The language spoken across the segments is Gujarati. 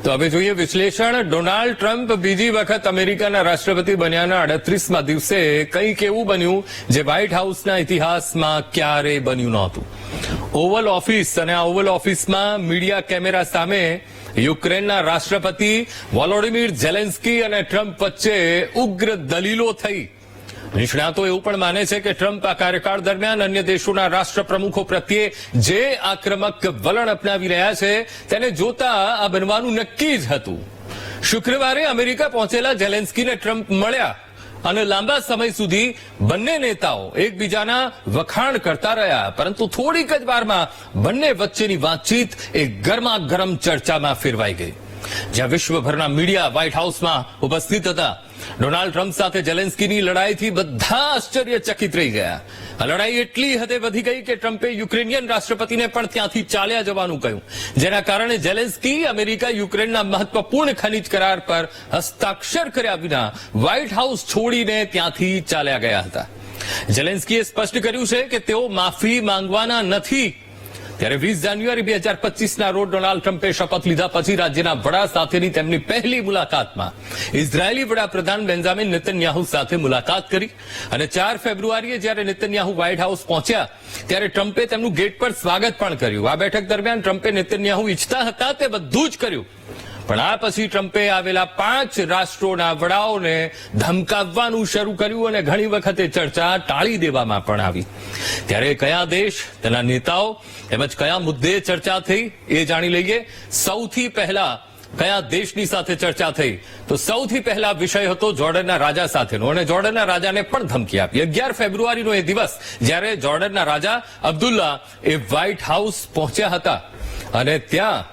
તો હવે જોઈએ વિશ્લેષણ. ડોનાલ્ડ ટ્રમ્પ બીજી વખત અમેરિકાના રાષ્ટ્રપતિ બન્યાના 38મા દિવસે કંઈક એવું બન્યું જે વ્હાઇટ હાઉસના ઇતિહાસમાં ક્યારેય બન્યું નહોતું. ઓવલ ઓફિસ અને આ ઓવલ ઓફિસમાં મીડિયા કેમેરા સામે યુક્રેનના રાષ્ટ્રપતિ વોલોડિમીર ઝેલેન્સ્કી અને ટ્રમ્પ વચ્ચે ઉગ્ર દલીલો થઈ. નિષ્ણાતો એવું પણ માને છે કે ટ્રમ્પ આ કાર્યકાળ દરમિયાન અન્ય દેશોના રાષ્ટ્રપ્રમુખો પ્રત્યે જે આક્રમક વલણ અપનાવી રહ્યા છે તેને જોતા આ બનવાનું નક્કી જ હતું. શુક્રવારે અમેરિકા પહોંચેલા ઝેલેન્સ્કીને ટ્રમ્પ મળ્યા અને લાંબા સમય સુધી બંને નેતાઓ એકબીજાના વખાણ કરતા રહ્યા, પરંતુ થોડીક જ વારમાં બંને વચ્ચેની વાતચીત એક ગરમાગરમ ચર્ચામાં ફેરવાઈ ગઈ. જ્યાં વિશ્વભરના મીડિયા વ્હાઇટ હાઉસમાં ઉપસ્થિત હતા, ડોનાલ્ડ ટ્રમ્પ સાથે ઝેલેન્સ્કીની લડાઈથી બધા આશ્ચર્યચકિત રહી ગયા. આ લડાઈ એટલી હદે વધી ગઈ કે ટ્રમ્પે યુક્રેનિયન રાષ્ટ્રપતિને પણ ત્યાંથી ચાલ્યા જવાનું કહ્યું, જેના કારણે ઝેલેન્સ્કી અમેરિકા યુક્રેનના મહત્વપૂર્ણ ખનીજ કરાર પર હસ્તાક્ષર કર્યા વિના વ્હાઇટ હાઉસ છોડીને ત્યાંથી ચાલ્યા ગયા હતા. ઝેલેન્સ્કીએ સ્પષ્ટ કર્યું છે કે તેઓ માફી માંગવાના નથી. ત્યારે 20 જાન્યુઆરી 2025ના રોજ ડોનાલ્ડ ટ્રમ્પે શપથ લીધા પછી રાજ્યના વડા સાથેની તેમની પહેલી મુલાકાતમાં ઇઝરાયેલી વડાપ્રધાન બેન્જામિન નેતન્યાહુ સાથે મુલાકાત કરી અને 4 ફેબ્રુઆરીએ જ્યારે નેતન્યાહુ વ્હાઇટ હાઉસ પહોંચ્યા ત્યારે ટ્રમ્પે તેમનું ગેટ પર સ્વાગત પણ કર્યું. આ બેઠક દરમિયાન ટ્રમ્પે નેતન્યાહુ ઈચ્છતા હતા તે બધું જ કર્યું, પણ આ પછી ટ્રમ્પે આવેલા 5 રાષ્ટ્રોના વડાઓને ધમકાવવાનું શરૂ કર્યું અને ઘણી વખતે ચર્ચા ટાળી દેવામાં પણ આવી. ત્યારે કયા દેશ, તેના નેતાઓ તેમજ કયા મુદ્દે ચર્ચા થઈ એ જાણી લઈએ. સૌથી પહેલા કયા દેશની સાથે ચર્ચા થઈ, તો સૌથી પહેલા વિષય હતો જોર્ડનના રાજા સાથેનો, અને જોર્ડનના રાજાને પણ ધમકી આપી. 11 ફેબ્રુઆરીનો એ દિવસ જ્યારે જોર્ડનના રાજા અબ્દુલ્લા એ વ્હાઇટ હાઉસ પહોંચ્યા હતા અને ત્યાં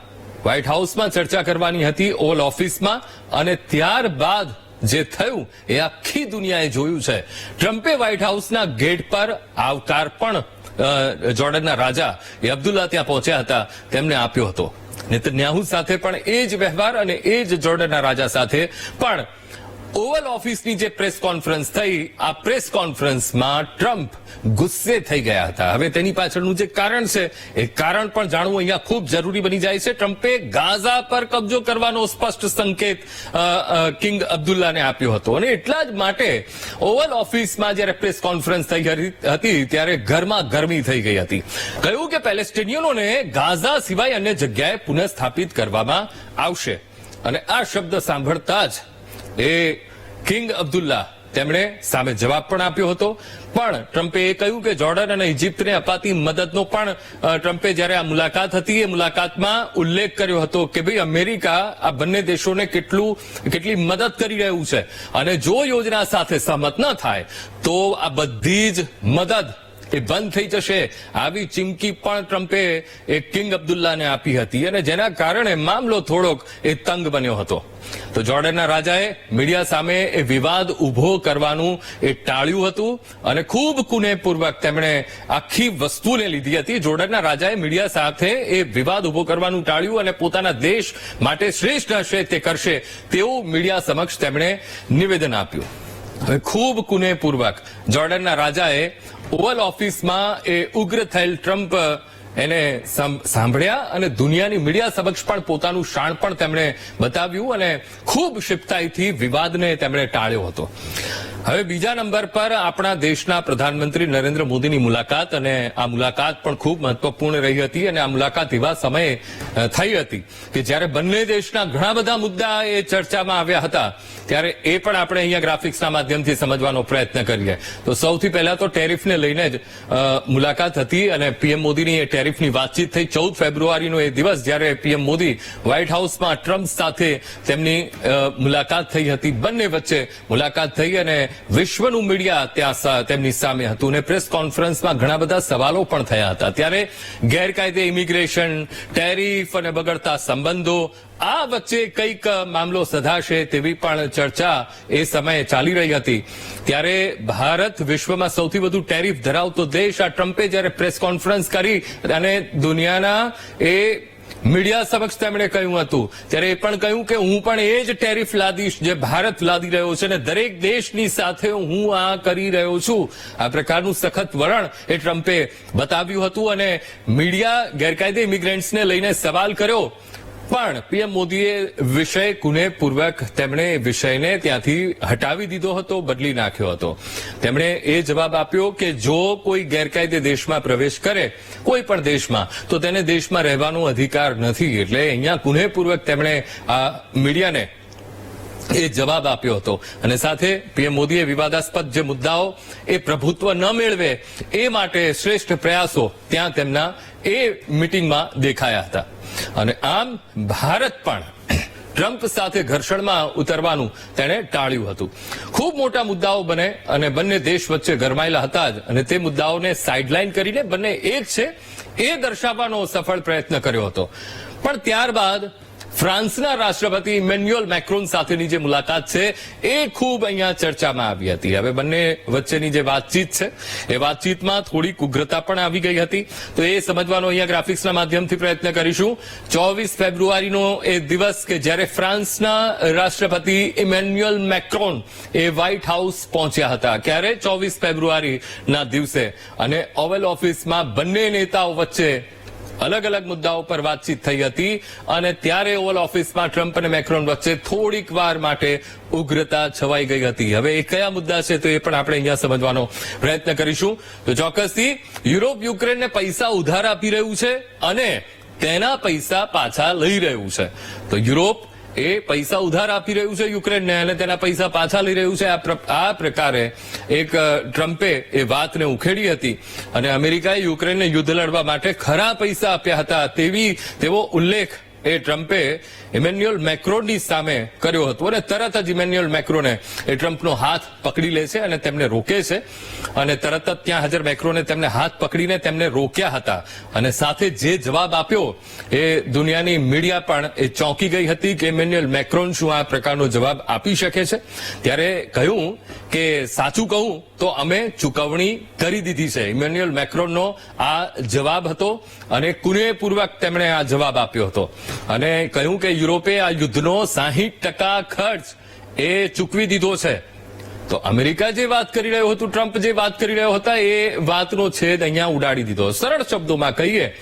વ્હાઇટ હાઉસમાં ચર્ચા કરવાની હતી ઓવલ ઓફિસમાં, અને ત્યારબાદ જે થયું એ આખી દુનિયાએ જોયું છે. ટ્રમ્પે વ્હાઇટ હાઉસના ગેટ પર આવકાર પણ જોર્ડનના રાજા એ અબ્દુલ્લા ત્યાં પહોંચ્યા હતા તેમને આપ્યો હતો. નેતન્યાહુ સાથે પણ એ જ વ્યવહાર અને એ જ જોર્ડનના રાજા સાથે પણ ઓવલ ઓફિસની જે પ્રેસ કોન્ફરન્સ થઈ, આ પ્રેસ કોન્ફરન્સમાં ટ્રમ્પ ગુસ્સે થઈ ગયા હતા. હવે તેની પાછળનું જે કારણ છે એ કારણ પણ જાણવું અહીંયા ખૂબ જરૂરી બની જાય છે. ટ્રમ્પે ગાઝા પર કબજો કરવાનો સ્પષ્ટ સંકેત કિંગ અબ્દુલ્લાને આપ્યો હતો, અને એટલા જ માટે ઓવલ ઓફિસમાં જ્યારે પ્રેસ કોન્ફરન્સ થઈ હતી ત્યારે ગરમી થઈ ગઈ હતી. કહ્યું કે પેલેસ્ટિનિયનોને ગાઝા સિવાય અન્ય જગ્યાએ પુનઃસ્થાપિત કરવામાં આવશે, અને આ શબ્દ સાંભળતા જ એ કિંગ અબ્દુલ્લા તેમણે સામે જવાબ પણ આપ્યો હતો. પણ ટ્રમ્પે એ કહ્યું કે જોર્ડન અને ઇજિપ્તને અપાતી મદદનો પણ ટ્રમ્પે જ્યારે આ મુલાકાત હતી એ મુલાકાતમાં ઉલ્લેખ કર્યો હતો કે ભાઈ અમેરિકા આ બંને દેશોને કેટલી મદદ કરી રહ્યું છે, અને જો યોજના સાથે સહમત ન થાય તો આ બધી જ મદદ એ બંધ થઈ જશે. આવી ચીમકી પણ ટ્રમ્પે એ કિંગ અબ્દુલ્લાને આપી હતી, અને જેના કારણે મામલો થોડોક એ તંગ બન્યો હતો. તો જોર્ડનના રાજાએ મીડિયા સામે એ વિવાદ ઉભો કરવાનું એ ટાળ્યું હતું, અને ખૂબ કુનેહપૂર્વક તેમણે આખી વસ્તુને લીધી હતી. જોર્ડનના રાજાએ મીડિયા સાથે એ વિવાદ ઉભો કરવાનું ટાળ્યું અને પોતાના દેશ માટે શ્રેષ્ઠ હશે તે કરશે તેવું મીડિયા સમક્ષ તેમણે નિવેદન આપ્યું. હવે ખૂબ કુનેહપૂર્વક જોર્ડનના રાજાએ ઓવલ ઓફિસમાં એ ઉગ્ર થયેલ ટ્રમ્પ એને સાંભળ્યા અને દુનિયાની મીડિયા સમક્ષ પણ પોતાનું શાણ પણ તેમણે બતાવ્યું અને ખૂબ ક્ષિપ્તાઈથી વિવાદને તેમણે ટાળ્યો હતો. હવે બીજા નંબર પર આપણા દેશના પ્રધાનમંત્રી નરેન્દ્ર મોદીની મુલાકાત, અને આ મુલાકાત પણ ખૂબ મહત્વપૂર્ણ રહી હતી, અને આ મુલાકાત એવા સમયે થઈ હતી કે જ્યારે બંને દેશના ઘણા બધા મુદ્દા એ ચર્ચામાં આવ્યા હતા. ત્યારે એ પણ આપણે અહીંયા ગ્રાફિક્સના માધ્યમથી સમજવાનો પ્રયત્ન કરીએ. તો સૌથી પહેલા તો ટેરિફને લઈને જ મુલાકાત હતી, અને પીએમ મોદીની એ ટેરિફની વાતચીત થઈ. 14 ફેબ્રુઆરીનો એ દિવસ જ્યારે પીએમ મોદી વ્હાઇટ હાઉસમાં ટ્રમ્પ સાથે તેમની મુલાકાત થઈ હતી. બંને વચ્ચે મુલાકાત થઈ અને વિશ્વનું મીડિયા ત્યાં તેમની સામે હતું, અને પ્રેસ કોન્ફરન્સમાં ઘણા બધા સવાલો પણ થયા હતા. ત્યારે ગેરકાયદે ઇમિગ્રેશન, ટેરિફ અને બગડતા સંબંધો, આ વચ્ચે કંઈક મામલો સધાશે તેવી પણ ચર્ચા એ સમયે ચાલી રહી હતી. ત્યારે ભારત વિશ્વમાં સૌથી વધુ ટેરિફ ધરાવતો દેશ, આ ટ્રમ્પે જ્યારે પ્રેસ કોન્ફરન્સ કરી અને દુનિયાના એ મીડિયા સમક્ષ તેમણે કહ્યું હતું ત્યારે એ પણ કહ્યું કે હું પણ એ જ ટેરિફ લાદીશ જે ભારત લાદી રહ્યો છે, અને દરેક દેશની સાથે હું આ કરી રહ્યો છું. આ પ્રકારનું સખત વલણ એ ટ્રમ્પે બતાવ્યું હતું, અને મીડિયા ગેરકાયદે ઇમિગ્રન્ટ્સને લઈને સવાલ કર્યો પણ પીએમ મોદીએ વિષય કુનેહપૂર્વક તેમણે વિષયને ત્યાંથી હટાવી દીધો હતો, બદલી નાખ્યો હતો. તેમણે એ જવાબ આપ્યો કે જો કોઈ ગેરકાયદે દેશમાં પ્રવેશ કરે કોઈ પણ દેશમાં તો તેને દેશમાં રહેવાનો અધિકાર નથી. એટલે અહીંયા કુનેહપૂર્વક તેમણે આ મીડિયાને એ જવાબ આપ્યો હતો. અને સાથે પીએમ મોદીએ વિવાદાસ્પદ જે મુદ્દાઓ એ પ્રભુત્વ ન મેળવે એ માટે શ્રેષ્ઠ પ્રયાસો ત્યાં તેમના એ મિટિંગમાં દેખાયા હતા. અને આમ ભારત પણ ટ્રમ્પ સાથે ઘર્ષણમાં ઉતરવાનું તેણે ટાળ્યું હતું. ખૂબ મોટા મુદ્દાઓ બને અને બંને દેશ વચ્ચે ગરમાયેલા હતા જ, અને તે મુદ્દાઓને સાઇડલાઇન કરીને બંને એક છે એ દર્શાવવાનો સફળ પ્રયત્ન કર્યો હતો. પણ ત્યારબાદ ફ્રાન્સના રાષ્ટ્રપતિ ઇમેન્યુઅલ મેક્રોન સાથેની જે મુલાકાત છે એ ખૂબ અહીંયા ચર્ચામાં આવી હતી. હવે બંને વચ્ચેની જે વાતચીત છે એ વાતચીતમાં થોડીક ઉગ્રતા પણ આવી ગઈ હતી. તો એ સમજવાનો અહીંયા ગ્રાફિક્સના માધ્યમથી પ્રયત્ન કરીશું. 24 ફેબ્રુઆરીનો એ દિવસ કે જ્યારે ફ્રાન્સના રાષ્ટ્રપતિ ઇમેન્યુઅલ મેક્રોન એ વ્હાઇટ હાઉસ પહોંચ્યા હતા. ક્યારે? 24 ફેબ્રુઆરીના દિવસે. અને ઓવલ ઓફિસમાં બંને નેતાઓ વચ્ચે અલગ અલગ મુદ્દાઓ પર વાતચીત થઈ હતી. અને ત્યારે ઓવલ ઓફિસમાં ટ્રમ્પ અને મેક્રોન વચ્ચે થોડીક વાર માટે ઉગ્રતા છવાઈ ગઈ હતી. હવે એ કયા મુદ્દા છે તો એ પણ આપણે અહીંયા સમજવાનો પ્રયત્ન કરીશું. તો ચોક્કસથી યુરોપ યુક્રેનને પૈસા ઉધાર આપી રહ્યું છે અને તેના પૈસા પાછા લઈ રહ્યું છે. તો યુરોપ એ પૈસા ઉધાર આપી રહ્યું છે યુક્રેનને અને તેના પૈસા પાછા લઈ રહ્યું છે. આ પ્રકારે એક ટ્રમ્પે એ વાતને ઉખેડી હતી. અને અમેરિકાએ યુક્રેનને યુદ્ધ લડવા માટે ખરા પૈસા આપ્યા હતા તેવો ઉલ્લેખ એ ટ્રમ્પે ઇમેન્યુઅલ મેક્રોનની સામે કર્યો હતો. અને તરત જ ઇમેન્યુઅલ મેક્રોને એ ટ્રમ્પનો હાથ પકડી લે છે અને તેમને રોકે છે. અને તરત જ ત્યાં હાજર મેક્રોને તેમને હાથ પકડીને તેમને રોક્યા હતા. અને સાથે જે જવાબ આપ્યો એ દુનિયાની મીડિયા પણ એ ચોંકી ગઈ હતી કે ઇમેન્યુઅલ મેક્રોન શું આ પ્રકારનો જવાબ આપી શકે છે. ત્યારે કહ્યું કે સાચું કહું તો અમે ચૂકવણી કરી દીધી છે. ઇમેન્યુઅલ મેક્રોનનો આ જવાબ હતો અને કુનેહપૂર્વક તેમણે આ જવાબ આપ્યો હતો. અને કહ્યું કે યુરોપે આ યુદ્ધનો 60% ખર્ચ એ ચૂકવી દીધો છે. તો અમેરિકા જે વાત કરી રહ્યો હતું, ટ્રમ્પ જે વાત કરી રહ્યો હતા એ વાતનો છેદ અહીંયા ઉડાડી દીધો. સરળ શબ્દોમાં કહીએ,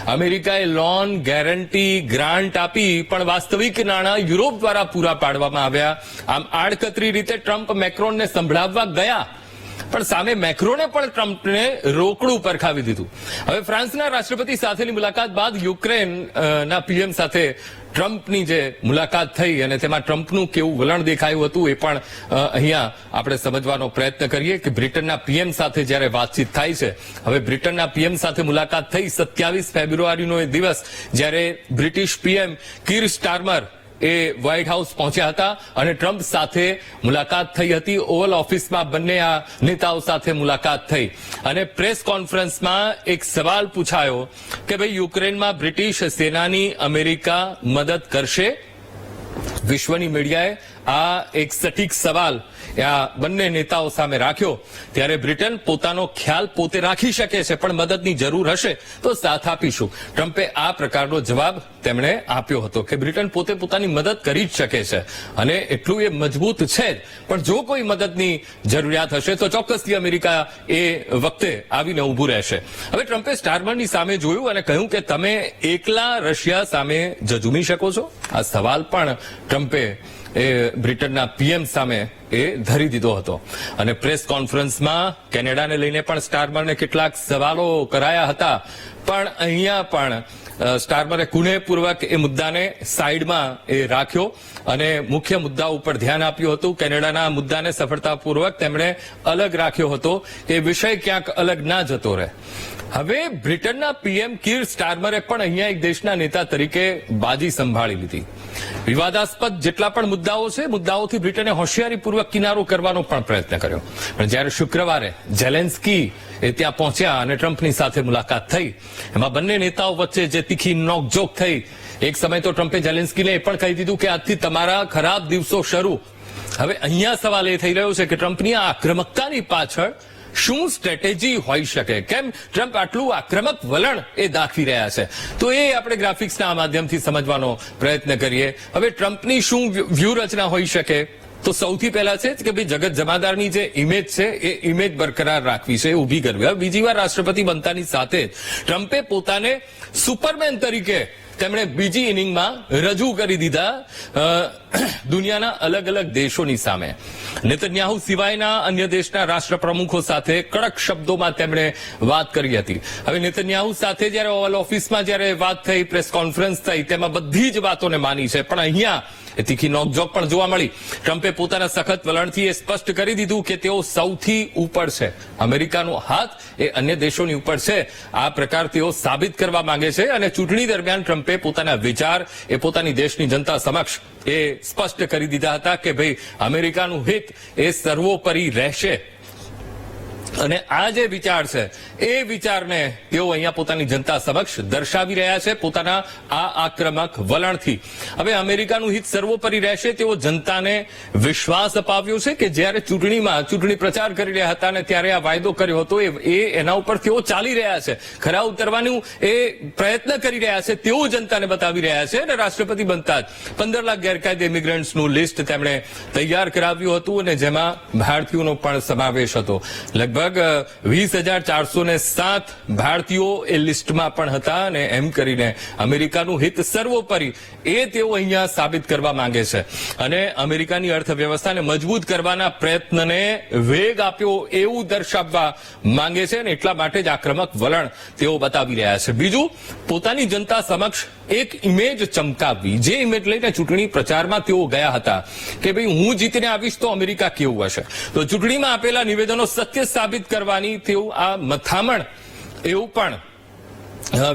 અમેરિકાએ લોન, ગેરંટી, ગ્રાન્ટ આપી પણ વાસ્તવિક નાણાં યુરોપ દ્વારા પૂરા પાડવામાં આવ્યા. આમ આડકતરી રીતે ટ્રમ્પ મેક્રોનને સંભળાવવા ગયા પણ સામે મેક્રોને પણ ટ્રમ્પને રોકડું પરખાવી દીધું. હવે ફ્રાન્સના રાષ્ટ્રપતિ સાથેની મુલાકાત બાદ યુક્રેનના પીએમ સાથે ટ્રમ્પની જે મુલાકાત થઈ અને તેમાં ટ્રમ્પનું કેવું વલણ દેખાયું હતું એ પણ અહીંયા આપણે સમજવાનો પ્રયત્ન કરીએ કે બ્રિટનના પીએમ સાથે જ્યારે વાતચીત થાય છે. હવે બ્રિટનના પીએમ સાથે મુલાકાત થઈ 27 ફેબ્રુઆરીનો એ દિવસ જ્યારે બ્રિટિશ પીએમ કીર સ્ટારમર એ વ્હાઇટ હાઉસ પહોંચ્યા હતા અને ટ્રમ્પ સાથે મુલાકાત થઈ હતી. ઓવલ ઓફિસમાં બંને આ નેતાઓ સાથે મુલાકાત થઈ અને પ્રેસ કોન્ફરન્સમાં એક સવાલ પૂછાયો કે ભાઈ યુક્રેનમાં બ્રિટિશ સેનાની અમેરિકા મદદ કરશે. વિશ્વની મીડિયાએ આ એક સટીક સવાલ આ બંને નેતાઓ સામે રાખ્યો. ત્યારે બ્રિટન પોતાનો ખ્યાલ પોતે રાખી શકે છે પણ મદદની જરૂર હશે તો સાથ આપીશું. ટ્રમ્પે આ પ્રકારનો જવાબ તેમણે આપ્યો હતો કે બ્રિટન પોતે પોતાની મદદ કરી જ શકે છે અને એટલું એ મજબૂત છે જ. પણ જો કોઈ મદદની જરૂરિયાત હશે તો ચોક્કસથી અમેરિકા એ વખતે આવીને ઊભું રહેશે. હવે ટ્રમ્પે સ્ટારમરની સામે જોયું અને કહ્યું કે તમે એકલા રશિયા સામે ઝઝૂમી શકો છો. આ સવાલ પણ ટ્રમ્પે એ બ્રિટનના પીએમ સામે એ ધરી દીધો હતો. અને પ્રેસ કોન્ફરન્સમાં કેનેડાને લઈને પણ સ્ટારમરને કેટલાક સવાલો કરાયા હતા પણ અહીંયા પણ સ્ટારમરે કુનેહપૂર્વક એ મુદ્દાને સાઈડમાં એ રાખ્યો અને મુખ્ય મુદ્દા ઉપર ધ્યાન આપ્યું હતું. કેનેડાના મુદ્દાને સફળતાપૂર્વક તેમણે અલગ રાખ્યો હતો કે વિષય ક્યાંક અલગ ના જતો રહે. હવે બ્રિટનના પીએમ કીર સ્ટારમરે પણ અહીંયા એક દેશના નેતા તરીકે બાજી સંભાળી લીધી. વિવાદાસ્પદ જેટલા પણ મુદ્દાઓ છે મુદ્દાઓથી બ્રિટને હોશિયારીપૂર્વક કિનારો કરવાનો પણ પ્રયત્ન કર્યો. પણ જ્યારે શુક્રવારે ઝેલેન્સ્કી એ ત્યાં પહોંચ્યા અને ટ્રમ્પની સાથે મુલાકાત થઈ એમાં બંને નેતાઓ વચ્ચે જે તીખી નોકઝોક થઈ. એક સમય તો ટ્રમ્પે ઝેલેન્સ્કીને એ પણ કહી દીધું કે આજથી તમારા ખરાબ દિવસો શરૂ. હવે અહીંયા સવાલ એ થઈ રહ્યો છે કે ટ્રમ્પની આ આક્રમકતાની પાછળ શું સ્ટ્રેટેજી હોઈ શકે? કેમ ટ્રમ્પ આટલું આક્રમક વલણ એ દાખવી રહ્યા છે? તો એ આપણે ગ્રાફિક્સના માધ્યમથી સમજવાનો પ્રયત્ન કરીએ. હવે ટ્રમ્પની શું વ્યૂહરચના હોઈ શકે? તો સૌથી પહેલા છે કે ભાઈ જગત જમાદારની જે ઇમેજ છે એ ઇમેજ બરકરાર રાખવી છે, એ ઊભી કરવી. હવે બીજી વાર રાષ્ટ્રપતિ બનતાની સાથે ટ્રમ્પે પોતાને સુપરમેન તરીકે તેમણે બીજી ઇનિંગમાં રજૂ કરી દીધા દુનિયાના અલગ અલગ દેશોની સામે. નેતન્યાહુ સિવાયના અન્ય દેશના રાષ્ટ્રપ્રમુખો સાથે કડક શબ્દોમાં તેમણે વાત કરી હતી. હવે નેતન્યાહુ સાથે જ્યારે ઓવલ ઓફિસમાં જ્યારે વાત થઈ, પ્રેસ કોન્ફરન્સ થઈ, તેમાં બધી જ વાતોને માની છે, પણ અહીંયા તીખી નોકઝોક પણ જોવા મળી. ટ્રમ્પે પોતાના સખત વલણથી એ સ્પષ્ટ કરી દીધું કે તેઓ સૌથી ઉપર છે. અમેરિકાનો હાથ એ અન્ય દેશોની ઉપર છે, આ પ્રકાર તેઓ સાબિત કરવા માંગે છે. અને ચૂંટણી દરમિયાન ટ્રમ્પે પોતાના વિચાર એ પોતાની દેશની જનતા સમક્ષ એ સ્પષ્ટ કરી દીધા હતા કે ભાઈ અમેરિકાનું હિત એ સર્વોપરી રહેશે. અને આ જે વિચાર છે એ વિચારને તેઓ અહીંયા પોતાની જનતા સમક્ષ દર્શાવી રહ્યા છે પોતાના આ આક્રમક વલણથી. હવે અમેરિકાનું હિત સર્વોપરી રહેશે તેવો જનતાને વિશ્વાસ અપાવ્યો છે કે જ્યારે ચૂંટણી પ્રચાર કરી રહ્યા હતા અને ત્યારે આ વાયદો કર્યો હતો એ એના ઉપર તેઓ ચાલી રહ્યા છે, ખરા ઉતરવાનું એ પ્રયત્ન કરી રહ્યા છે તેવું જનતાને બતાવી રહ્યા છે. અને રાષ્ટ્રપતિ બનતા જ 15 લાખ ગેરકાયદે ઇમિગ્રન્ટ્સનું લિસ્ટ તેમણે તૈયાર કરાવ્યું હતું અને જેમાં ભારતીયોનો પણ સમાવેશ હતો. લગભગ 20,407 ભારતીયો એ લિસ્ટમાં પણ હતા. અને એમ કરીને અમેરિકાનું હિત સર્વોપરી એ તેઓ અહીંયા સાબિત કરવા માંગે છે અને અમેરિકાની અર્થવ્યવસ્થાને મજબૂત કરવાના પ્રયત્નને વેગ આપ્યો એવું દર્શાવવા માંગે છે અને એટલા માટે જ આક્રમક વલણ તેઓ બતાવી રહ્યા છે. બીજું, પોતાની જનતા સમક્ષ એક ઇમેજ ચમકાવવી, જે ઇમેજ લઈને ચૂંટણી પ્રચારમાં તેઓ ગયા હતા કે ભાઈ હું જીતીને આવીશ તો અમેરિકા કેવું હશે. તો ચૂંટણીમાં આપેલા નિવેદનો સત્ય સાબિત કરવાની તેવું આ મથામણ એવું પણ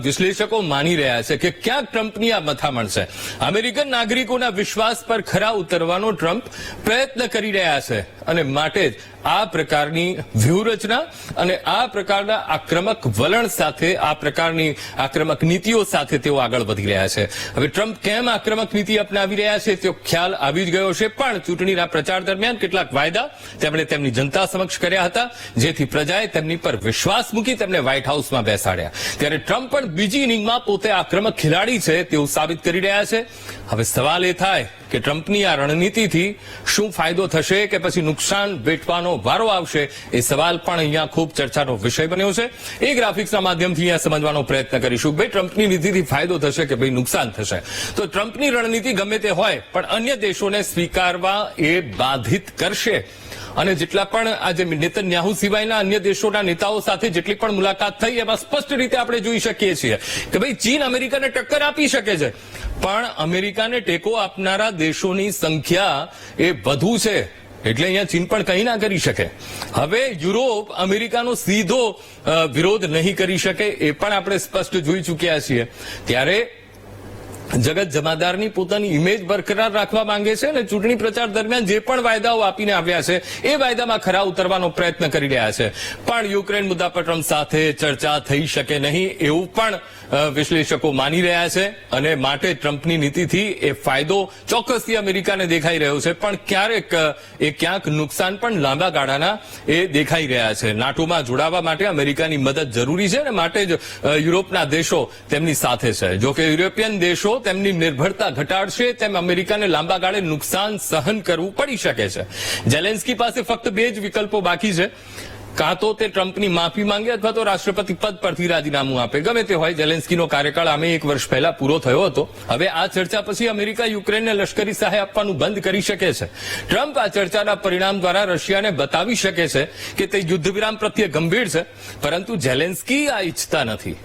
વિશ્લેષકો માની રહ્યા છે કે ક્યાંક ટ્રમ્પની આ મથામણ છે. અમેરિકન નાગરિકોના વિશ્વાસ પર ખરા ઉતરવાનો ટ્રમ્પ પ્રયત્ન કરી રહ્યા છે અને માટે જ આ પ્રકારની વ્યૂહરચના અને આ પ્રકારના આક્રમક વલણ સાથે, આ પ્રકારની આક્રમક નીતિઓ સાથે તેઓ આગળ વધી રહ્યા છે. હવે ટ્રમ્પ કેમ આક્રમક નીતિ અપનાવી રહ્યા છે તે ખ્યાલ આવી જ ગયો છે, પણ ચૂંટણીના પ્રચાર દરમિયાન કેટલાક વાયદા તેમણે તેમની જનતા સમક્ષ કર્યા હતા જેથી પ્રજાએ તેમની પર વિશ્વાસ મૂકી તેમને વ્હાઇટ હાઉસમાં બેસાડ્યા. ત્યારે ટ્રમ્પ પણ બીજી ઇનિંગમાં પોતે આક્રમક ખેલાડી છે તેવું સાબિત કરી રહ્યા છે. હવે સવાલ એ થાય કે ટ્રમ્પની આ રણનીતિથી શું ફાયદો થશે કે પછી નુકસાન વેઠવાનો વારો આવશે, એ સવાલ પણ અહીંયા ખૂબ ચર્ચાનો વિષય બન્યો છે. એ ગ્રાફિક્સના માધ્યમથી અહીંયા સમજવાનો પ્રયત્ન કરીશું. ભાઈ ટ્રમ્પની નીતિથી ફાયદો થશે કે ભાઈ નુકસાન થશે. તો ટ્રમ્પની રણનીતિ ગમે તે હોય પણ અન્ય દેશોને સ્વીકારવા એ બાધિત કરશે. અને જેટલા પણ આજે નેતન્યાહુ સિવાયના અન્ય દેશોના નેતાઓ સાથે જેટલી પણ મુલાકાત થઈ એમાં સ્પષ્ટ રીતે આપણે જોઈ શકીએ છીએ કે ભાઈ ચીન અમેરિકાને ટક્કર આપી શકે છે, પણ અમેરિકાને ટેકો આપનારા દેશોની સંખ્યા એ વધુ છે એટલે અહીંયા ચીન પણ કંઈ ના કરી શકે. હવે યુરોપ અમેરિકાનો સીધો વિરોધ નહીં કરી શકે એ પણ આપણે સ્પષ્ટ જોઈ ચૂક્યા છીએ. ત્યારે જગત જમાદારની પોતાની ઇમેજ બરકરાર રાખવા માંગે છે અને ચૂંટણી પ્રચાર દરમિયાન જે પણ વાયદાઓ આપીને આવ્યા છે એ વાયદામાં ખરા ઉતરવાનો પ્રયત્ન કરી રહ્યા છે. પણ યુક્રેન મુદ્દા પર ટ્રમ્પ સાથે ચર્ચા થઈ શકે નહીં એવું પણ વિશ્લેષકો માની રહ્યા છે અને માટે ટ્રમ્પની નીતિથી એ ફાયદો ચોક્કસથી અમેરિકાને દેખાઈ રહ્યો છે, પણ ક્યારેક એ ક્યાંક નુકસાન પણ લાંબા ગાળાના એ દેખાઈ રહ્યા છે. નાટોમાં જોડાવા માટે અમેરિકાની મદદ જરૂરી છે અને માટે જ યુરોપના દેશો તેમની સાથે છે. જોકે યુરોપિયન દેશો તેમની નિર્ભરતા ઘટાડશે તેમ અમેરિકાને લાંબા ગાળે નુકસાન સહન કરવું પડી શકે છે. ઝેલેન્સ્કી પાસે ફક્ત 2 જ વિકલ્પો બાકી છે, કાં તો તે ટ્રમ્પની માફી માંગે અથવા તો રાષ્ટ્રપતિ પદ પરથી રાજીનામું આપે. ગમે તે હોય, ઝેલેન્સ્કીનો કાર્યકાળ આમે 1 વર્ષ પહેલા પૂરો થયો હતો. હવે આ ચર્ચા પછી અમેરિકા યુક્રેનને લશ્કરી સહાય આપવાનું બંધ કરી શકે છે. ટ્રમ્પ આ ચર્ચાના પરિણામ દ્વારા રશિયાને બતાવી શકે છે કે તે યુદ્ધ વિરામ પ્રત્યે ગંભીર છે, પરંતુ ઝેલેન્સ્કી આ ઈચ્છતા નથી.